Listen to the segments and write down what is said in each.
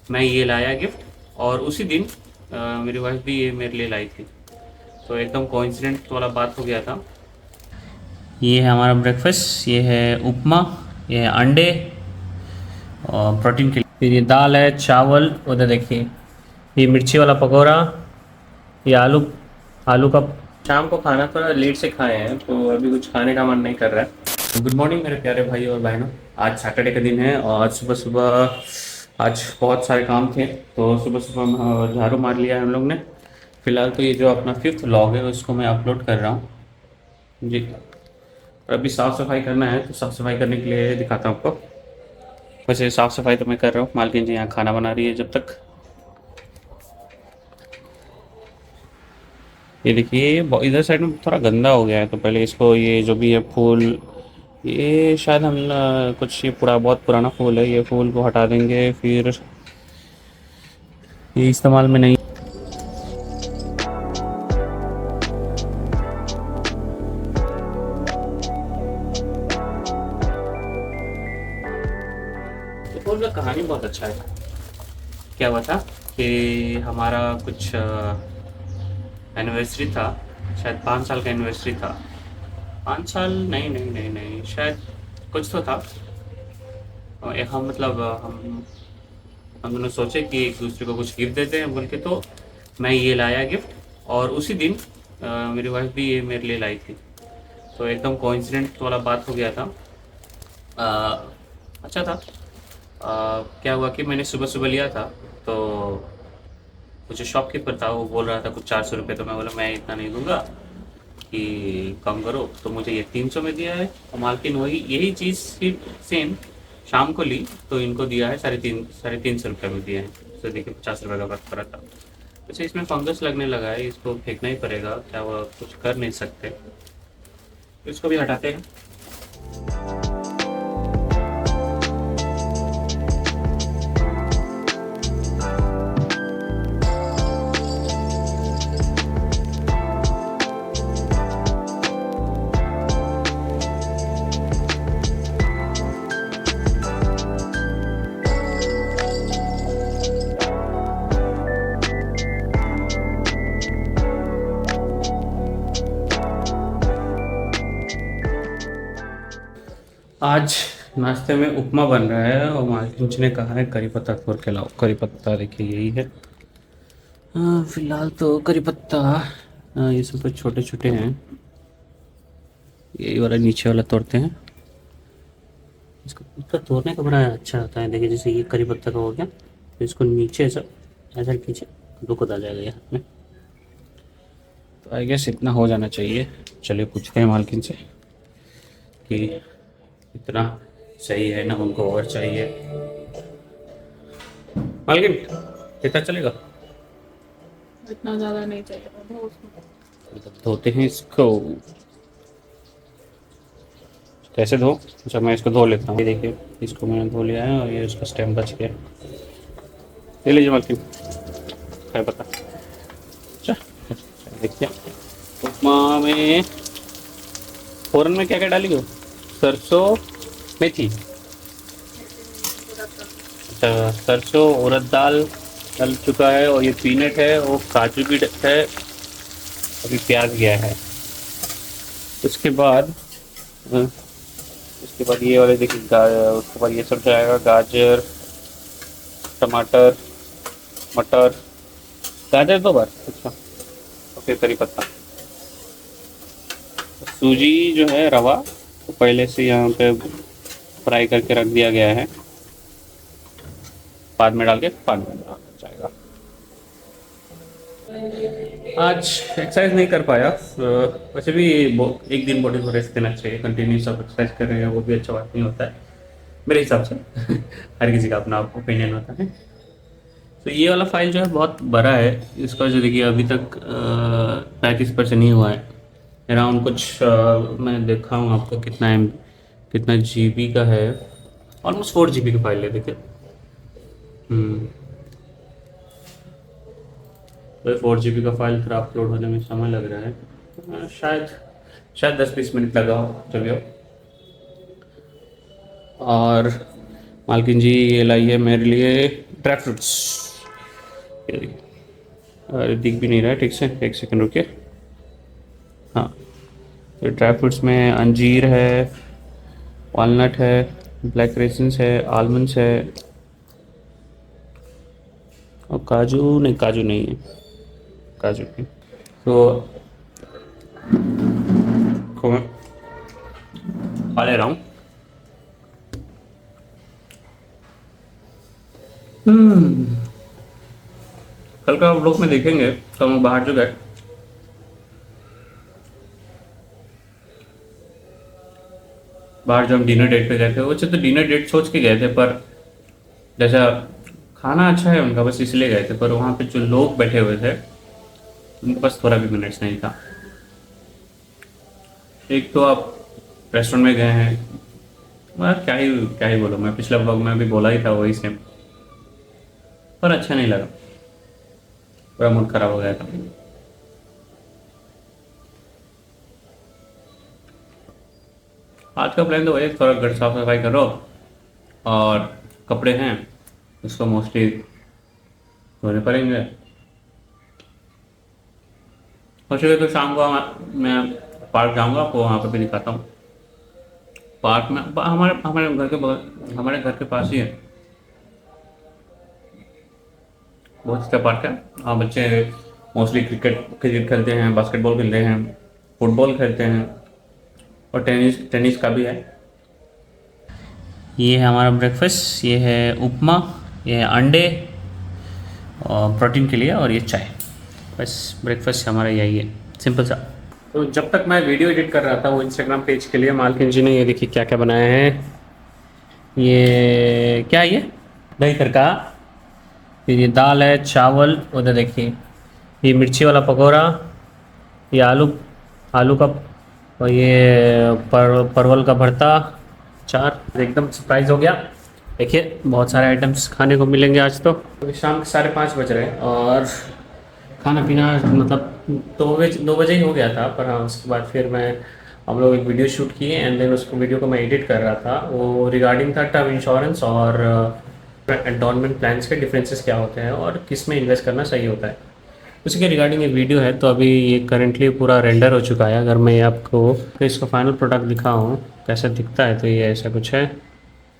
मैं ये लाया गिफ्ट, और उसी दिन मेरी वाइफ भी ये मेरे लिए लाई थी। तो एकदम कोइंसिडेंट वाला बात हो गया था। ये है हमारा ब्रेकफास्ट, ये है उपमा, ये है अंडे और प्रोटीन के लिए। फिर ये दाल है, चावल, उधर देखिए ये मिर्ची वाला पकौड़ा, ये आलू आलू का। शाम को खाना थोड़ा लेट से खाए हैं तो अभी कुछ खाने का मन नहीं कर रहा है। गुड मॉर्निंग मेरे प्यारे भाई और बहनों। आज सैटरडे का दिन है और आज सुबह सुबह आज बहुत सारे काम थे, तो सुबह सुबह झाड़ू मार लिया है हम लोग ने। फिलहाल तो ये जो अपना फिफ्थ व्लॉग है उसको मैं अपलोड कर रहा हूँ जी। और अभी साफ़ सफाई करना है, तो साफ़ सफाई करने के लिए दिखाता हूँ आपको। वैसे साफ़ सफाई तो मैं कर रहा हूँ, मालकिन जी यहाँ खाना बना रही है जब तक। ये देखिए इधर साइड में थोड़ा गंदा हो गया है, तो पहले इसको ये जो भी है फूल, ये शायद हम कुछ ये बहुत पुराना फूल है, ये फूल को हटा देंगे, फिर ये इस्तेमाल में नहीं। ये फूल का कहानी बहुत अच्छा है। क्या हुआ था कि हमारा कुछ एनिवर्सरी था, शायद 5 साल का एनिवर्सरी था। 5 साल नहीं नहीं नहीं नहीं, शायद कुछ तो था। हम मतलब हम दोनों सोचे कि एक दूसरे को कुछ गिफ्ट देते हैं बोल के, तो मैं ये लाया गिफ्ट, और उसी दिन मेरी वाइफ भी ये मेरे लिए लाई थी। तो एकदम कोइंसिडेंट वाला बात हो गया था। अच्छा था। क्या हुआ कि मैंने सुबह सुबह लिया था, तो वो जो शॉपकीपर था वो बोल रहा था कुछ 400 रुपये, तो मैं बोला मैं इतना नहीं दूंगा कि कम करो, तो मुझे ये 300 में दिया है। और मालकिन वही यही चीज़ सेम शाम को ली, तो इनको दिया है साढ़े तीन सौ रुपये में दिया है। तो देखिए 50 रुपये का फर्क पड़ा था। अच्छा इसमें फंगस लगने लगा है, इसको फेंकना ही पड़ेगा, क्या वो कुछ कर नहीं सकते, तो इसको भी हटाते हैं। आज नाश्ते में उपमा बन रहा है, और मालकिन जी ने कहा है करी पत्ता तोड़ के लाओ। करी पत्ता देखिए यही है। फिलहाल तो करी पत्ता, ये सब कुछ छोटे छोटे हैं, यही वाला नीचे वाला तोड़ते हैं। इसका तोड़ने का बड़ा अच्छा होता है। देखिए जैसे ये करी पत्ता का हो गया, तो इसको नीचे सब ऐसा कीजिए, दुखत आ जाएगा ये हाथ में। तो आई गेस इतना हो जाना चाहिए। चलिए पूछते हैं मालकिन से कि इतना सही है ना, उनको और चाहिए। मालकिन कितना चलेगा? इतना ज्यादा नहीं चाहिए था उसमें। मतलब धोते हैं इसको, कैसे धो? अच्छा मैं इसको धो लेता हूँ। ये देखिए इसको मैंने धो लिया है, और ये उसका स्टेम बच गया। ले लीजिए मालकिन, है पता। अच्छा देखिए उपमा में फ़ौरन में क्या क्या डाली हो? सरसों, मेथी, अच्छा सरसों, उड़द दाल डल चुका है, और ये पीनट है, और काजू भी है, अभी प्याज गया है। उसके बाद उसके बाद ये वाले देखिए उसके बाद ये सब जाएगा, गाजर, टमाटर, मटर, गाजर 2 बार, अच्छा, और फिर करी पत्ता। सूजी जो है रवा, तो पहले से यहाँ पे फ्राई करके रख दिया गया है, बाद में डाल के पानी में डाल जाएगा। आज एक्सरसाइज नहीं कर पाया, वैसे भी एक दिन बॉडी को रेस्ट देना चाहिए। कंटिन्यूस आप एक्सरसाइज कर रहे हैं वो भी अच्छा बात नहीं होता है मेरे हिसाब से। हर किसी का अपना ओपिनियन होता है। तो ये वाला फाइल जो है बहुत बड़ा है, इसका जो देखिए अभी तक 35% नहीं हुआ है। अराउंड कुछ मैं देखा हूँ आपको कितना जीबी का है। ऑलमोस्ट 4 GB की फाइल है देखिए। तो 4 GB का फाइल फिर अपलोड होने में समय लग रहा है। शायद शायद 10-20 मिनट लगा हो जब हो। और मालकिन जी ये लाई है मेरे लिए ड्राई फ्रूट्स। अरे दिख भी नहीं रहा है ठीक से, एक सेकंड रुकिए। हाँ, तो ड्राई फ्रूट्स में अंजीर है, वॉलनट है, ब्लैक रेसिन्स है, आलमंड्स है, और काजू नहीं, काजू नहीं है, काजू नहीं। तो मैं खा ले रहा हूँ। कल का व्लॉग में देखेंगे तो हम बाहर जो गए, बाहर जो हम डिनर डेट पे गए थे, वो तो डिनर डेट सोच के गए थे, पर जैसा खाना अच्छा है उनका बस इसलिए गए थे, पर वहाँ पे जो लोग बैठे हुए थे उनके पास थोड़ा भी मिनट्स नहीं था। एक तो आप रेस्टोरेंट में गए हैं, मतलब क्या ही बोलो, मैं पिछले ब्लॉग में भी बोला ही था वही सेम, पर अच्छा नहीं लगा, पूरा मूड खराब हो गया था। आज का प्लान तो वही, थोड़ा घर साफ सफाई करो, और कपड़े हैं उसको मोस्टली धोने पड़ेंगे। हो सके तो शाम को मैं पार्क जाऊंगा, आपको वहाँ पे भी दिखाता हूँ। पार्क में हमारे हमारे घर के बगल, हमारे घर के पास ही है, बहुत अच्छा पार्क है। हाँ, बच्चे मोस्टली क्रिकेट क्रिकेट खेलते हैं, बास्केटबॉल खेलते हैं, फुटबॉल खेलते हैं, और टेनिस टेनिस का भी है। ये है हमारा ब्रेकफास्ट, ये है उपमा, ये है अंडे और प्रोटीन के लिए, और ये चाय। बस ब्रेकफास्ट हमारा यही है, सिंपल सा। तो जब तक मैं वीडियो एडिट कर रहा था वो इंस्टाग्राम पेज के लिए, मालकिन जी ने ये देखिए क्या क्या बनाया है। ये क्या है, ये दही तड़का, फिर ये दाल है, चावल, उधर देखिए ये मिर्ची वाला पकौड़ा, ये आलू आलू का, और ये परवल का भरता, चार। एकदम सरप्राइज हो गया, देखिए बहुत सारे आइटम्स खाने को मिलेंगे आज तो। अभी शाम के 5:30 बज रहे हैं, और खाना पीना मतलब 2 बजे ही हो गया था, पर हाँ उसके बाद फिर हम लोग एक वीडियो शूट किए, एंड देन उसको वीडियो को मैं एडिट कर रहा था। वो रिगार्डिंग था टर्म इंश्योरेंस और एंडोनमेंट प्लान्स के डिफरेंसेस क्या होते हैं और किस में इन्वेस्ट करना सही होता है, उसी के रिगार्डिंग एक वीडियो है। तो अभी ये करंटली पूरा रेंडर हो चुका है। अगर मैं आपको इसका फाइनल प्रोडक्ट दिखाऊँ कैसा दिखता है, तो ये ऐसा कुछ है।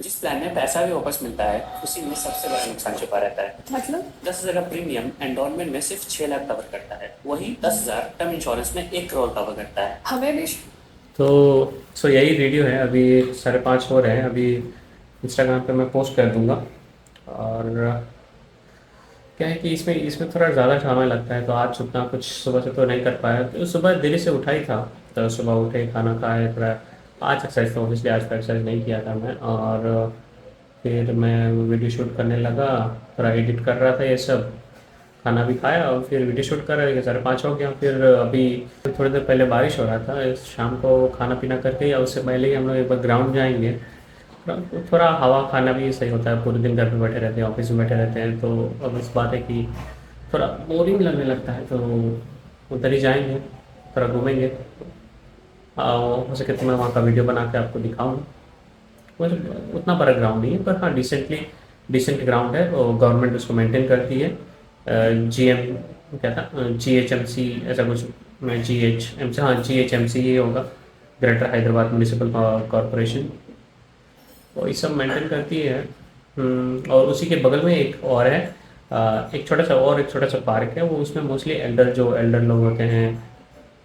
जिस प्लान में पैसा भी वापस मिलता है, उसी में सबसे बड़ा नुकसान छुपा रहता है। मतलब 10,000 का प्रीमियम एंडोनमेंट में सिर्फ 6 लाख कवर करता है, वही 10,000 टर्म इंश्योरेंस में 1 करोड़ कवर करता है। हमें भी तो यही वीडियो है। अभी 5:30 हो रहे हैं, अभी इंस्टाग्राम पे मैं पोस्ट कर दूंगा। और क्या है कि इसमें थोड़ा ज़्यादा समय लगता है, तो आज उतना कुछ सुबह से तो नहीं कर पाया। तो सुबह देरी से उठा ही था, तो सुबह उठे, खाना खाए, थोड़ा आज एक्सरसाइज तो इसलिए आज का एक्सरसाइज नहीं किया था मैं। और फिर मैं वीडियो शूट करने लगा, थोड़ा एडिट कर रहा था ये सब, खाना भी खाया और फिर वीडियो शूट कर रहे थे। 5:30 हो गया। फिर अभी थोड़ी देर पहले बारिश हो रहा था, शाम को खाना पीना करके या उससे पहले ही हम लोग एक बार ग्राउंड जाएंगे। थोड़ा हवा खाना भी सही होता है, पूरे दिन घर पे बैठे रहते हैं, ऑफिस में बैठे रहते हैं, तो अब इस बात है कि थोड़ा बोरिंग लगने लगता है, तो उधर ही जाएंगे, थोड़ा घूमेंगे। हो सके तो मैं वहाँ का वीडियो बना के आपको दिखाऊँ। मुझे उतना बड़ा ग्राउंड नहीं है, पर हाँ डिसेंट ग्राउंड है, और गवर्नमेंट उसको मेंटेन करती है। GM क्या था, GHMC ऐसा कुछ, GHMC, हाँ GHMC ये होगा, ग्रेटर हैदराबाद म्यूनिसिपल कॉरपोरेशन, वो ये सब मेंटेन करती है। और उसी के बगल में एक और है, एक छोटा सा पार्क है। वो उसमें मोस्टली एल्डर लोग होते हैं,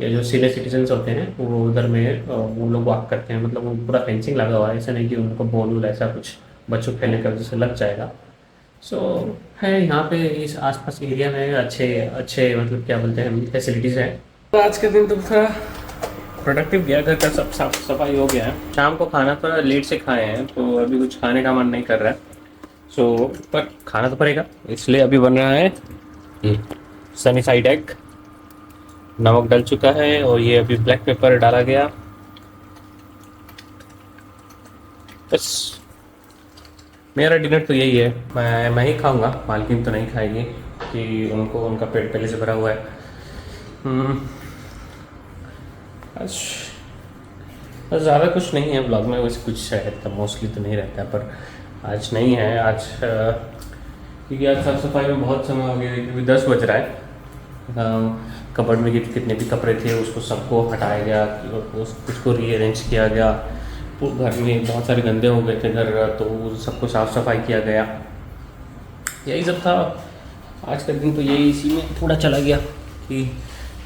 या जो सीनियर सिटीजन्स होते हैं, वो उधर में वो लोग वॉक करते हैं। मतलब वो पूरा फेंसिंग लगा हुआ है, ऐसा नहीं कि उनको बॉल ऐसा कुछ बच्चों खेलने की वजह से लग जाएगा। सो है यहाँ पे इस आसपास एरिया में अच्छे मतलब क्या बोलते हैं, फैसिलिटीज़ है। तो आज के दिन तो थोड़ा प्रोडक्टिव गया, घर का सब साफ सफाई हो गया है। शाम को खाना थोड़ा लेट से खाए हैं, तो अभी कुछ खाने का मन नहीं कर रहा है। पर खाना तो पड़ेगा, इसलिए अभी बन रहा है ये सनी साइड एग। नमक डल चुका है, और ये अभी ब्लैक पेपर डाला गया। बस मेरा डिनर तो यही है। मैं ही खाऊंगा, मालकिन तो नहीं खाएगी, कि उनका पेट पहले से भरा हुआ है। बस ज़्यादा कुछ नहीं है ब्लॉग में, वैसे कुछ रहता मोस्टली तो नहीं रहता, पर आज नहीं है। आज क्योंकि आज साफ़ सफाई में बहुत समय हो गया, क्योंकि 10 बज रहा है। कबर्ड में कितने भी कपड़े थे उसको सबको हटाया गया, उसको रीअरेंज किया गया। घर में बहुत सारे गंदे हो गए थे घर, तो सबको साफ़ सफाई किया गया। यही सब था आज का दिन। तो यही इसी में थोड़ा चला गया कि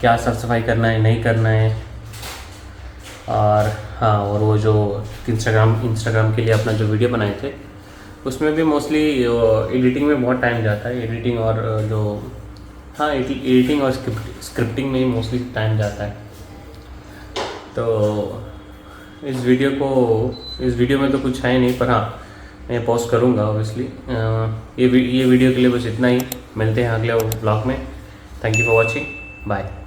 क्या साफ़ सफाई करना है नहीं करना है। और हाँ, और वो जो इंस्टाग्राम के लिए अपना जो वीडियो बनाए थे उसमें भी मोस्टली एडिटिंग में बहुत टाइम जाता है। एडिटिंग और एडिटिंग और स्क्रिप्टिंग में ही मोस्टली टाइम जाता है। तो इस वीडियो में तो कुछ है नहीं, पर हाँ मैं पोस्ट करूँगा ऑब्वियसली। ये वीडियो के लिए बस इतना ही। मिलते हैं अगले ब्लॉग में। Thank you for watching, bye.